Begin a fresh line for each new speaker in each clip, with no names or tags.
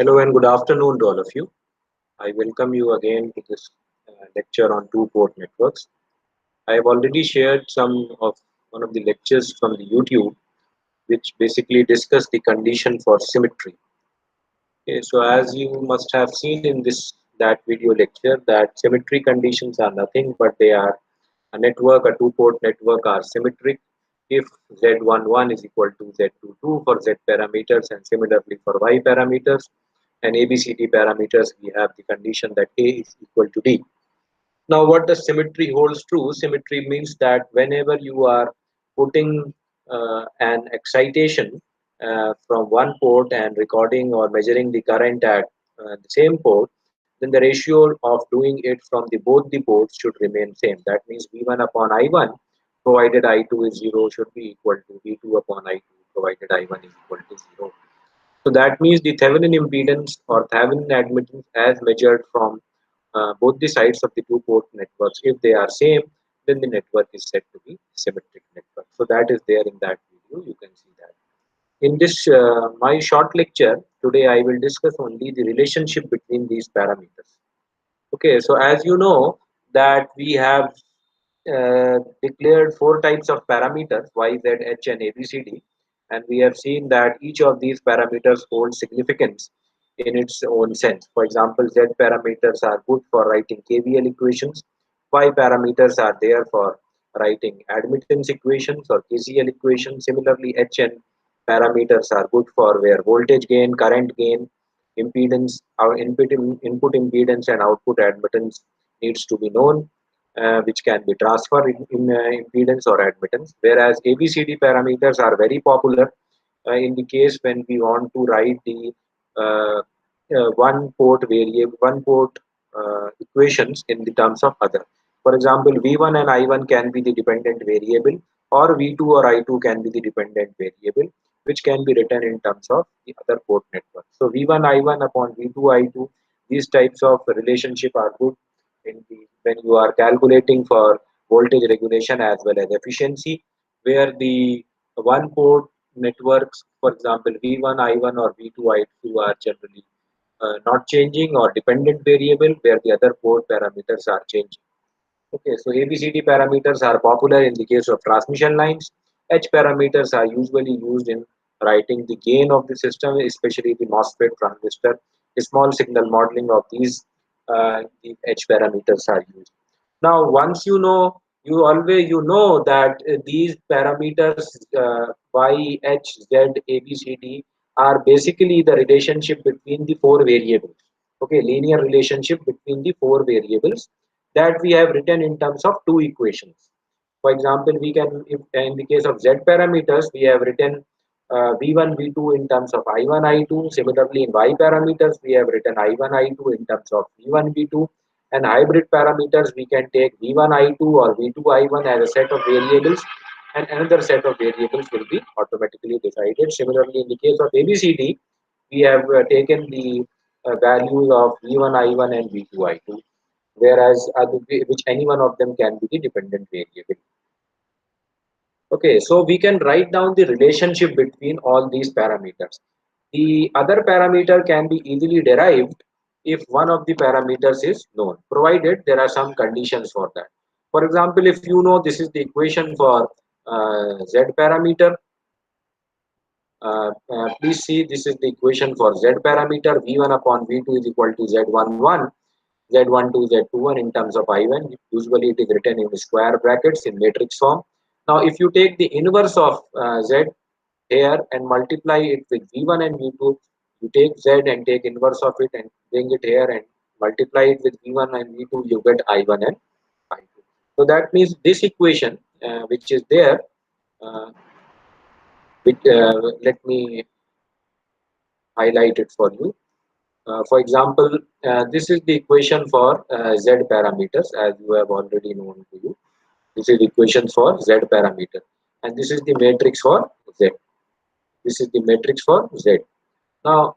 Hello and good afternoon to all of you. I welcome you again to this lecture on two-port networks. I have already shared some of one of the lectures from the YouTube, which basically discuss the condition for symmetry. Okay, so as you must have seen in that video lecture, that symmetry conditions are nothing but they are a two-port network are symmetric if Z11 is equal to Z22 for Z parameters and similarly for Y parameters and ABCD parameters we have the condition that A is equal to D. Now what does symmetry holds true? Symmetry means that whenever you are putting an excitation from one port and recording or measuring the current at the same port, then the ratio of doing it from the both the ports should remain same. That means V1 upon I1 provided I2 is 0 should be equal to V2 upon I2 provided I1 is equal to 0. So that means the Thevenin impedance or Thevenin admittance as measured from both the sides of the two port networks, if they are same, then the network is said to be symmetric network. So that is there in that video, you can see that. In this my short lecture today, I will discuss only the relationship between these parameters. Okay, so as you know that we have declared four types of parameters y, z, h and abcd, and we have seen that each of these parameters holds significance in its own sense. For example, z parameters are good for writing kvl equations, y parameters are there for writing admittance equations or kcl equations. Similarly, h and parameters are good for where voltage gain, current gain, impedance, our input impedance and output admittance needs to be known, which can be transfer in impedance or admittance. Whereas ABCD parameters are very popular in the case when we want to write the one port equations in the terms of other. For example, V1 and I1 can be the dependent variable, or V2 or I2 can be the dependent variable, which can be written in terms of the other port network. So V1 I1 upon V2 I2, these types of relationship are good when you are calculating for voltage regulation as well as efficiency, where the one port networks, for example V1 I1 or V2 I2, are generally not changing or dependent variable, where the other port parameters are changing. Okay, so ABCD parameters are popular in the case of transmission lines. H parameters are usually used in writing the gain of the system, especially the MOSFET transistor. The small signal modeling of the H parameters are used. Now, once you know that these parameters Y, H, Z, A, B, C, D are basically the relationship between the four variables. Okay, linear relationship between the four variables that we have written in terms of two equations. For example, we can, if in the case of Z parameters, we have written V1, V2 in terms of I1, I2. Similarly, in Y parameters, we have written I1, I2 in terms of V1, V2. And hybrid parameters, we can take V1, I2 or V2, I1 as a set of variables, and another set of variables will be automatically decided. Similarly, in the case of ABCD, we have taken the values of V1, I1 and V2, I2, whereas which any one of them can be the dependent variable. Okay, so we can write down the relationship between all these parameters. The other parameter can be easily derived if one of the parameters is known, provided there are some conditions for that. For example, if you know this is the equation for Z parameter, please see this is the equation for Z parameter. V1 upon V2 is equal to Z11, Z12, Z21 in terms of I1. Usually it is written in square brackets in matrix form. Now, if you take the inverse of Z here and multiply it with V1 and V2, you take Z and take inverse of it and bring it here and multiply it with V1 and V2, you get I1 and I2. So that means this equation, which is there, uh, let me highlight it for you. For example, this is the equation for Z parameters, as you have already known to you. This is the equation for Z parameter, and this is the matrix for Z. This is the matrix for Z. Now,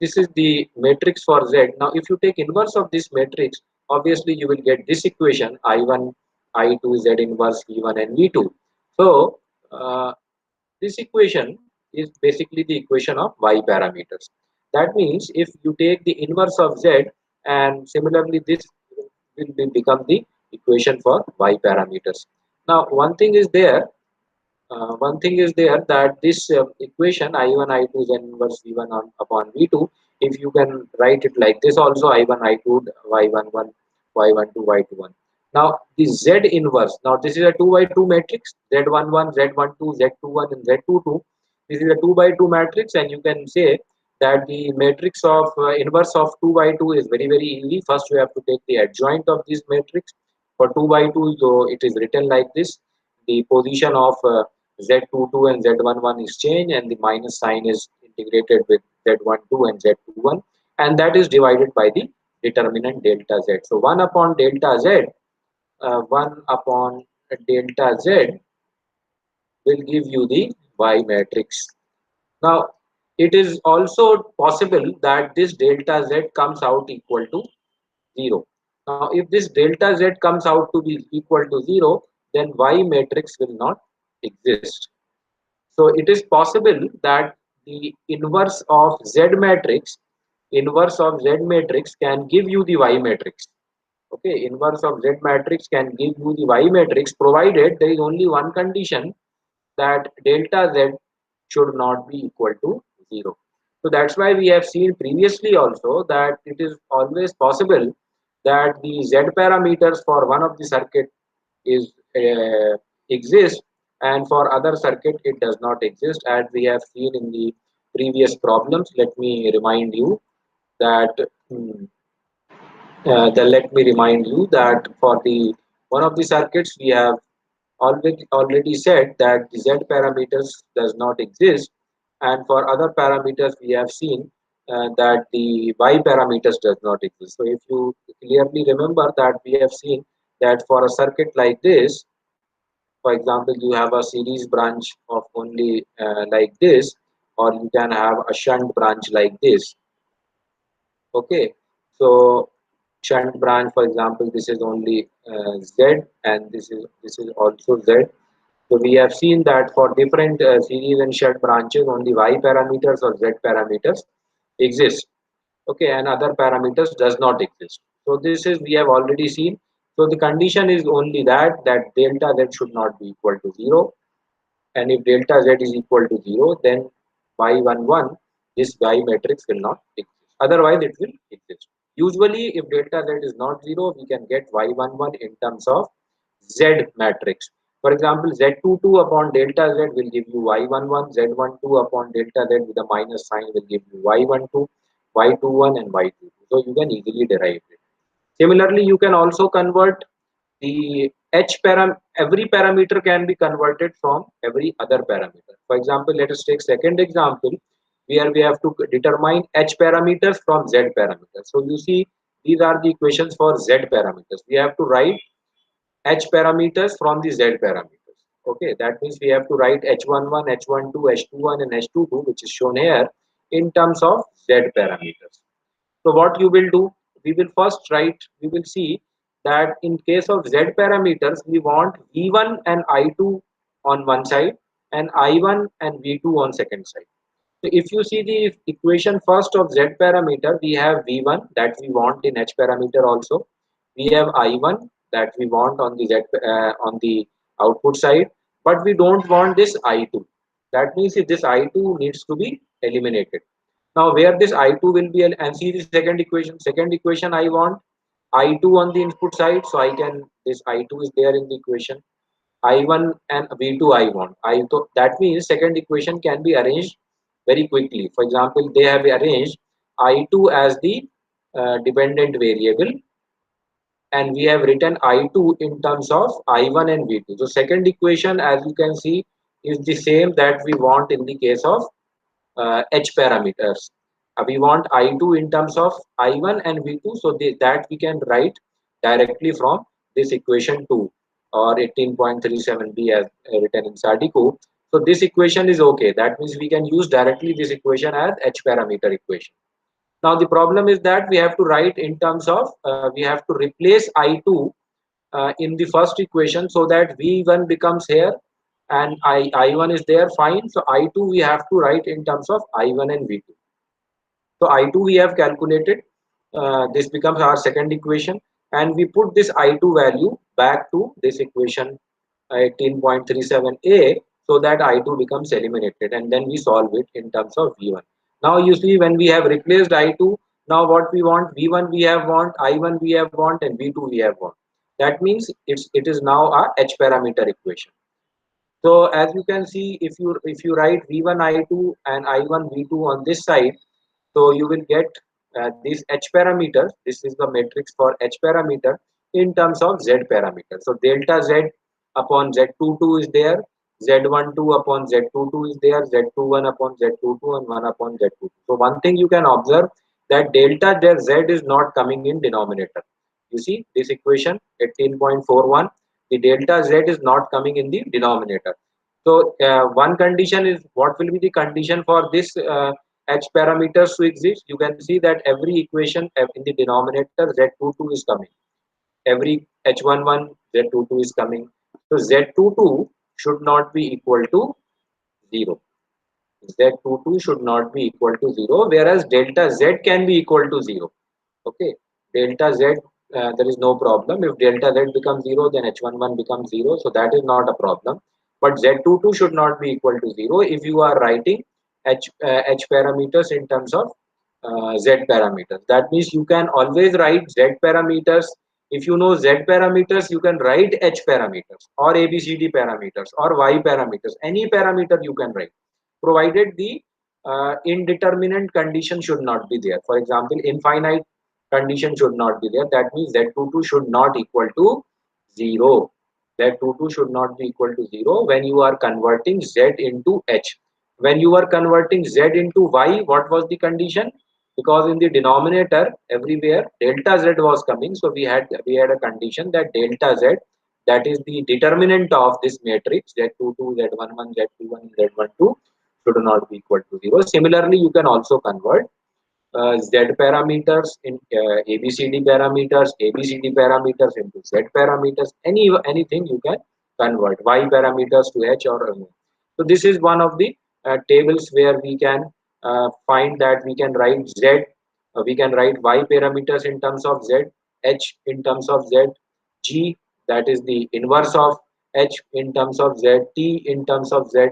this is the matrix for Z. Now, if you take inverse of this matrix, obviously you will get this equation I1, I2, Z inverse, V1 and V2. So, this equation is basically the equation of Y parameters. That means if you take the inverse of z, and similarly this become the equation for y parameters. Now one thing is there that this equation I1 I2 is n inverse V1 upon V2. If you can write it like this also, I1 I2 Y11 Y12 Y21. Now the Z inverse. Now this is a 2 by 2 matrix. Z11 Z12 Z21 and Z22. This is a 2 by 2 matrix, and you can say that the matrix of inverse of 2 by 2 is very easy. First you have to take the adjoint of this matrix. For 2 by 2, so it is written like this: the position of Z22 and Z11 is changed, and the minus sign is integrated with Z12 and Z21, and that is divided by the determinant delta Z. So 1 upon delta Z, 1 upon delta Z will give you the Y matrix. Now, it is also possible that this delta Z comes out equal to 0. Now, if this delta Z comes out to be equal to 0, then Y matrix will not exist. So it is possible that the inverse of Z matrix can give you the Y matrix. Okay, inverse of Z matrix can give you the Y matrix, provided there is only one condition, that delta Z should not be equal to 0. So that's why we have seen previously also that it is always possible that the Z parameters for one of the circuit is exist, and for other circuit it does not exist, as we have seen in the previous problems. Let me remind you that let me remind you that for the one of the circuits we have already said that the Z parameters does not exist, and for other parameters we have seen that the Y parameters does not exist. So if you clearly remember that we have seen that for a circuit like this, for example, you have a series branch of only like this, or you can have a shunt branch like this. Okay, so shunt branch, for example, this is only Z, and this is also Z. So we have seen that for different series and shunt branches, only Y parameters or Z parameters exist. Okay, and other parameters does not exist. So this is we have already seen. So the condition is only that delta Z should not be equal to 0, and if delta Z is equal to 0, then y11, this Y matrix will not exist. Otherwise, it will exist. Usually, if delta Z is not 0, we can get y11 in terms of Z matrix. For example, Z22 upon delta Z will give you y11, Z12 upon delta Z with a minus sign will give you y12, y21 and y22. So you can easily derive it. Similarly, you can also convert the every parameter can be converted from every other parameter. For example, let us take second example where we have to determine H parameters from Z parameters. So you see, these are the equations for Z parameters. We have to write H parameters from the Z parameters. Okay, that means we have to write H11, H12, H21 and H22, which is shown here, in terms of Z parameters. So what you will do, we will see that in case of Z parameters, we want V1 and I2 on one side and I1 and V2 on second side. So if you see the equation first of Z parameter, we have V1 that we want in H parameter also. We have I1 that we want on the on the output side, but we don't want this I2. That means if this I2 needs to be eliminated. Now where this I2 will be, and see the second equation. Second equation I want I2 on the input side, so I can, this I2 is there in the equation. I1 and V2 I want. That means second equation can be arranged very quickly. For example, they have arranged I2 as the dependent variable, and we have written I2 in terms of I1 and V2. So second equation, as you can see, is the same that we want in the case of H parameters. We want I2 in terms of I1 and V2, so that we can write directly from this equation 2 or 18.37b as written in Sadiku. So this equation is okay. That means we can use directly this equation as H parameter equation. Now the problem is that we have to write in terms of, we have to replace I2 in the first equation, so that V1 becomes here and I1 is there, fine. So I2 we have to write in terms of I1 and V2. So I2 we have calculated. This becomes our second equation, and we put this I2 value back to this equation 18.37a, so that I2 becomes eliminated, and then we solve it in terms of V1. Now you see, when we have replaced I2, now what we want, V1 we have want, I1 we have want, and V2 we have want. That means it is now a H parameter equation. So as you can see, if you write V1 I2 and I1 V2 on this side, so you will get these H parameters. This is the matrix for H parameter in terms of Z parameter. So delta Z upon Z22 is there, Z12 upon Z22 is there, Z21 upon Z22, and 1 upon Z22. So one thing you can observe, that delta Z is not coming in denominator. You see this equation 18.41, the delta Z is not coming in the denominator. So one condition is, what will be the condition for this H parameters to exist? You can see that every equation in the denominator Z22 is coming. Every H11 Z22 is coming. So Z22 should not be equal to 0. Z22 should not be equal to 0, whereas delta Z can be equal to 0. Okay, delta Z, there is no problem. If delta Z becomes 0, then H11 becomes 0, so that is not a problem. But Z22 should not be equal to 0 if you are writing H parameters in terms of Z parameters. That means you can always write Z parameters. If you know Z parameters, you can write H parameters or ABCD parameters or Y parameters. Any parameter you can write, provided the indeterminate condition should not be there. For example, infinite condition should not be there. That means Z22 should not equal to 0. Z22 should not be equal to 0 when you are converting Z into H. When you are converting Z into Y, what was the condition? Because in the denominator everywhere delta Z was coming, so we had a condition that delta Z, that is the determinant of this matrix Z22, Z11, Z21, Z12, should not be equal to 0. Similarly, you can also convert Z parameters in ABCD parameters into Z parameters, anything you can convert, Y parameters to H or no. So this is one of the tables where we can find that we can write Z, we can write Y parameters in terms of Z, H in terms of Z, G, that is the inverse of H in terms of Z, T in terms of Z,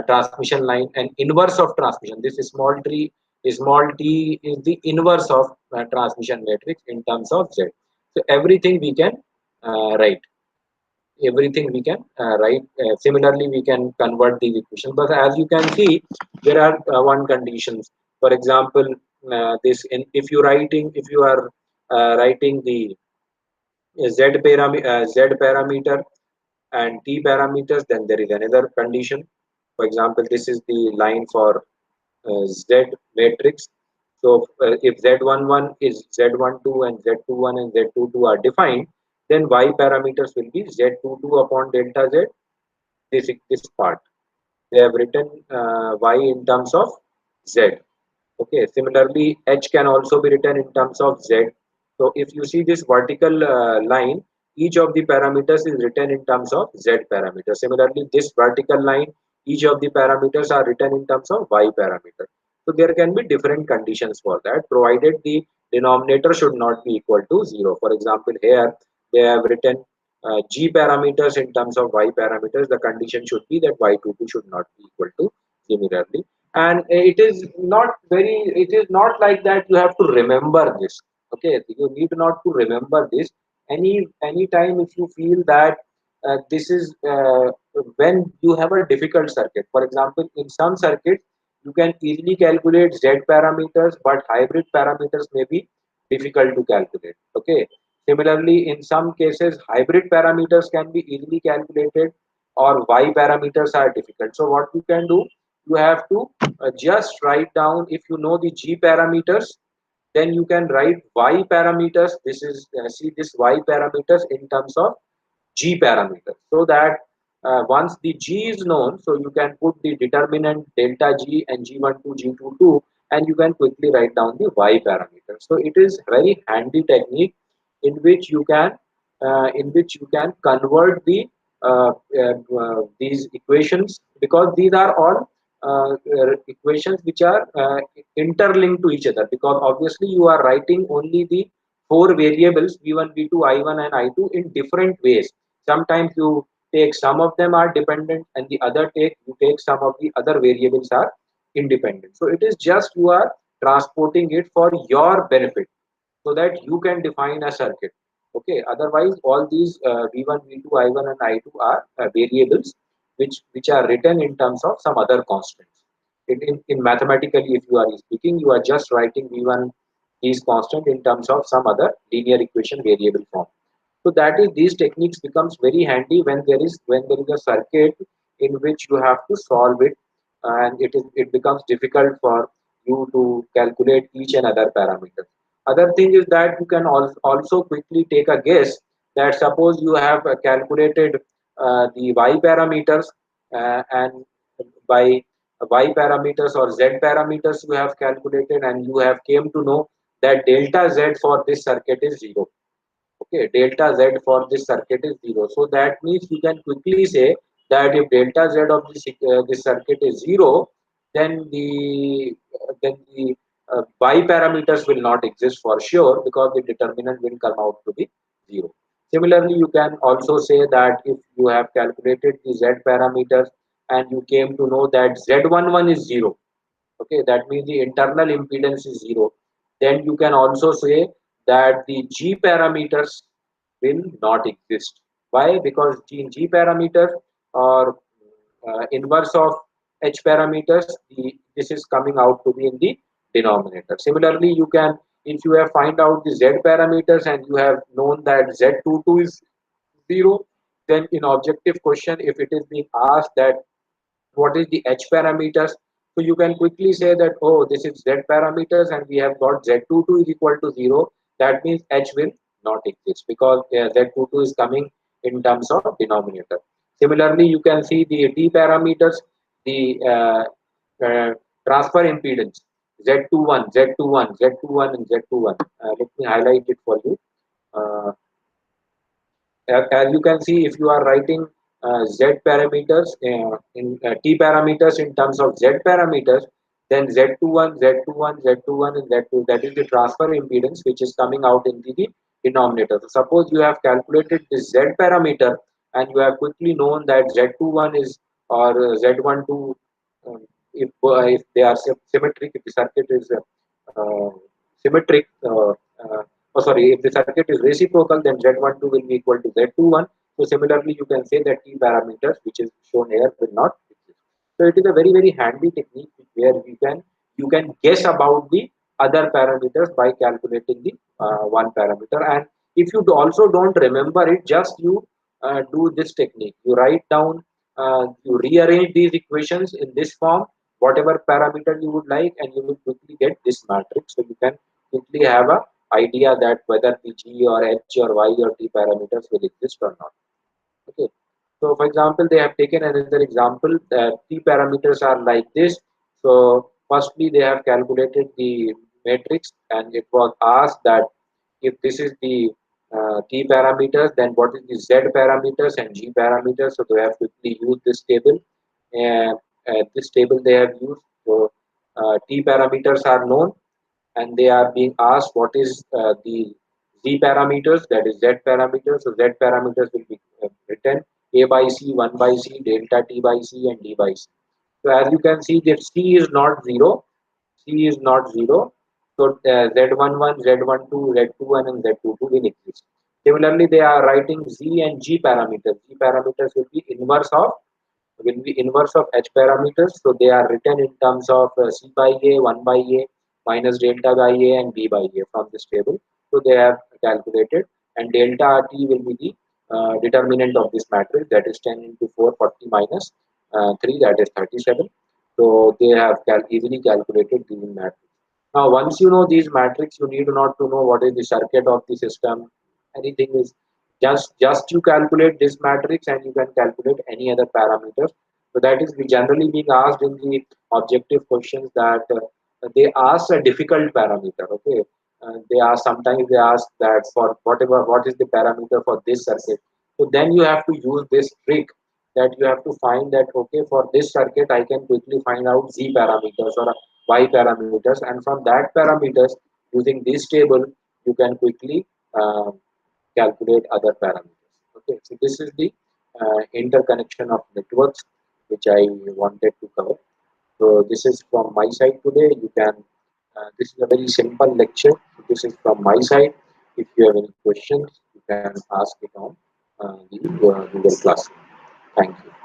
transmission line, and inverse of transmission. This small t is the inverse of transmission matrix in terms of Z. So everything we can write. Everything we can write. Similarly, we can convert these equations. But as you can see, there are one conditions. For example, if you are writing the Z parameter and T parameters, then there is another condition. For example, this is the line for Z matrix. So if Z11 is Z12 and Z21 and Z22 are defined, then Y parameters will be Z22 upon delta Z. This part they have written Y in terms of Z. Okay, similarly, H can also be written in terms of Z. So if you see this vertical line, each of the parameters is written in terms of Z parameter. Similarly, this vertical line, each of the parameters are written in terms of Y parameter. So there can be different conditions for that, provided the denominator should not be equal to 0. For example, here they have written G parameters in terms of Y parameters. The condition should be that Y22 should not be equal to similarly. And it is not like that you have to remember this. Okay, you need not to remember this. Any time if you feel that this is when you have a difficult circuit. For example, in some circuits you can easily calculate Z parameters, but hybrid parameters may be difficult to calculate. Okay, similarly, in some cases hybrid parameters can be easily calculated, or Y parameters are difficult. So what you can do, you have to just write down, if you know the G parameters, then you can write Y parameters. This is see this Y parameters in terms of G parameters, so that once the G is known, so you can put the determinant delta G and G12, G22, and you can quickly write down the Y parameters. So it is very handy technique in which you can convert these equations, because these are all equations which are interlinked to each other, because obviously you are writing only the four variables v1, v2, i1 and i2 in different ways. Sometimes you take some of them are dependent and the other take you take some of the other variables are independent. So it is just you are transporting it for your benefit so that you can define a circuit. Okay, otherwise all these v1, v2, i1 and i2 are variables which are written in terms of some other constants. In mathematically, if you are speaking, you are just writing v1 is constant in terms of some other linear equation variable form. So that is these techniques becomes very handy when there is a circuit in which you have to solve it, and it becomes difficult for you to calculate each and other parameter. Other thing is that you can also quickly take a guess that suppose you have calculated the y parameters, and by y parameters or z parameters you have calculated, and you have came to know that delta z for this circuit is 0. Okay, delta z for this circuit is 0. So that means you can quickly say that if delta z of this circuit is 0, then the y parameters will not exist for sure, because the determinant will come out to be 0. Similarly, you can also say that if you have calculated the z parameters and you came to know that z11 is 0, okay, that means the internal impedance is 0, then you can also say that the g parameters will not exist. Why? Because g parameters or inverse of h parameters, this is coming out to be in the denominator. Similarly, you can, if you have find out the z parameters and you have known that z22 is 0, then in objective question, if it is being asked that what is the h parameters, so you can quickly say that, oh, this is z parameters and we have got z22 is equal to 0. That means h will not exist, because z22 is coming in terms of denominator. Similarly, you can see the t parameters, the uh, transfer impedance z21, z21, z21 and z21. Let me highlight it for you. uh, as you can see, if you are writing z parameters in t parameters in terms of z parameters, then z21, z21, z21 and z2, that is the transfer impedance which is coming out in the denominator. So suppose you have calculated this z parameter and you have quickly known that z21 is, or z12, if they are symmetric, if the circuit is symmetric, oh sorry, if the circuit is reciprocal, then Z12 will be equal to Z21. So similarly, you can say that T parameters, which is shown here, will not exist. So it is a very handy technique where you can guess about the other parameters by calculating the one parameter. And if you also don't remember it, just you do this technique. You write down, you rearrange these equations in this form, whatever parameter you would like, and you will quickly get this matrix. So you can quickly have a idea that whether the g or h or y or t parameters will exist or not. Okay. So for example, they have taken another example. T parameters are like this. So firstly, they have calculated the matrix, and it was asked that if this is the t parameters, then what is the z parameters and g parameters. So they have quickly used this table, and this table they have used. So t parameters are known, and they are being asked what is the z parameters, that is z parameters. So z parameters will be written a by c, 1 by c, delta t by c and d by c. So as you can see that c is not 0, c is not 0. So z11, z12, z21 and z22 will exist. Similarly, they are writing z and g parameters. G parameters will be inverse of h parameters. So they are written in terms of c by a, 1 by a, minus delta by a and b by a from this table. So they have calculated, and delta t will be the determinant of this matrix, that is 10 into 4, 40 minus 3, that is 37. So they have easily calculated these matrix. Now, once you know these matrix, you need not to know what is the circuit of the system. Anything is just you calculate this matrix and you can calculate any other parameters. So that is generally being asked in the objective questions, that they ask a difficult parameter. Okay, they ask, sometimes they ask that for whatever, what is the parameter for this circuit. So then you have to use this trick that you have to find that, okay, for this circuit I can quickly find out z parameters or y parameters, and from that parameters, using this table, you can quickly calculate other parameters. Okay, so this is the interconnection of networks which I wanted to cover. So this is from my side today. You can, this is a very simple lecture. So this is from my side. If you have any questions, you can ask it on the Google Classroom. Thank you.